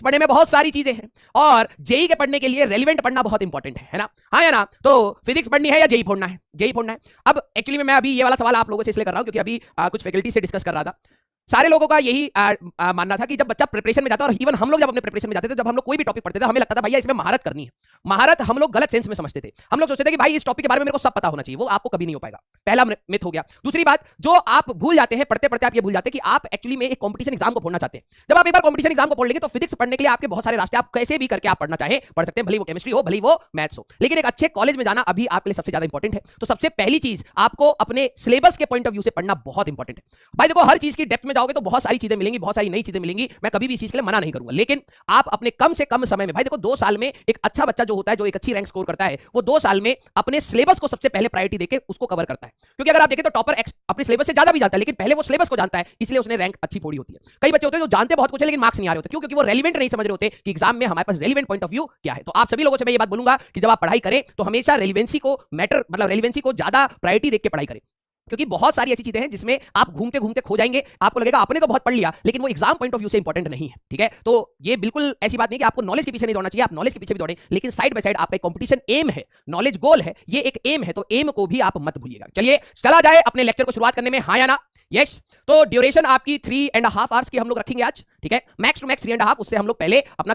पढ़ने में बहुत सारी चीजें हैं और जेई के पढ़ने के लिए रेलिवेंट पढ़ना बहुत इंपॉर्टेंट है ना, हाँ या ना। तो फिजिक्स पढ़नी है या जेई फोड़ना है? जेई फोड़ना है। अब एक्चुअली में मैं अभी ये वाला सवाल आप लोगों से इसलिए कर रहा हूं क्योंकि अभी कुछ फैकल्टी से डिस्कस कर रहा था। सारे लोगों का यही मानना था कि जब बच्चा प्रिपरेशन में जाता है, और इवन हम लोग जब अपने प्रिपरेशन में जाते थे, जब हम लोग कोई भी टॉपिक पढ़ते थे, हमें लगता था भैया इसमें महारत करनी है। महारत हम लोग गलत सेंस में समझते थे। हम लोग सोचते थे कि भाई इस टॉपिक के बारे में मेरे को सब पता होना चाहिए। वो आपको कभी नहीं हो पाएगा, पहला मिथ हो गया। दूसरी बात जो आप भूल जाते हैं पढ़ते पढ़ते, आप ये भूल जाते हैं कि आप एक्चुअली में एक कॉम्पिटिशन एग्जाम को पढ़ना चाहते हैं। जब आप एक बार कॉम्पिटिशन एग्जाम को पढ़ लेंगे तो फिजिक्स पढ़ने के लिए आपके बहुत सारे रास्ते, आप कैसे भी करके आप पढ़ना चाहे पढ़ सकते हैं, भले वो केमिस्ट्री हो भले वो मैथ्स हो, लेकिन एक अच्छे कॉलेज में जाना अभी आपके लिए सबसे ज्यादा इंपॉर्टेंट है। तो सबसे पहली चीज आपको अपने सिलेबस के पॉइंट ऑफ व्यू से पढ़ना बहुत इंपॉर्टेंट है। भाई देखो, हर चीज की डेप्थ में जाओगे तो बहुत सारी चीजें मिलेंगी, बहुत सारी नई चीजें मिलेंगी, मैं कभी भी इस चीज के लिए मना नहीं करूंगा, लेकिन आप अपने कम से कम समय में, भाई देखो 2 साल में एक अच्छा बच्चा जो होता है, जो एक अच्छी रैंक स्कोर करता है, वो 2 साल में अपने सिलेबस को सबसे पहले प्रायोरिटी देके उसको कवर करता है। क्योंकि अगर आप देखें तो टॉपर अपने सिलेबस से ज्यादा भी जानता है, लेकिन पहले वो सिलेबस को जानता है, इसलिए उसने रैंक अच्छी फोड़ी होती है। कई बच्चे होते हैं जो जानते बहुत कुछ है लेकिन मार्क्स नहीं आ रहे होते, क्यों? क्योंकि वो रेलिवेंट नहीं समझ रहे होते कि एग्जाम में हमारे पास रेलिवेंट पॉइंट ऑफ व्यू क्या है। तो आप सभी लोगों से मैं ये बात बोलूंगा कि जब आप पढ़ाई करें तो हमेशा रेलिवेंसी को मैटर, मतलब रेलिवेंसी को ज्यादा प्रायोरिटी देके पढ़ाई करें, क्योंकि बहुत सारी ऐसी चीजें हैं जिसमें आप घूमते घूमते खो जाएंगे। आपको लगेगा आपने तो बहुत पढ़ लिया, लेकिन वो एग्जाम पॉइंट ऑफ व्यू से इंपॉर्टेंट नहीं है, ठीक है? तो ये बिल्कुल ऐसी बात नहीं कि आपको नॉलेज के पीछे नहीं दौड़ना चाहिए, आप नॉलेज के पीछे भी दौड़े, लेकिन साइड बाय साइड आपका कंपटीशन एम है, नॉलेज गोल है, ये एक एम है, तो एम को भी आप मत भूलिएगा। चलिए चला जाए अपने लेक्चर को शुरुआत करने में, हाँ या ना? यस। तो ड्यूरेशन आपकी 3.5 आवर्स की हम लोग रखेंगे आज, ठीक है? मैक्स टू मैक्स 3.5, उससे हम लोग पहले अपना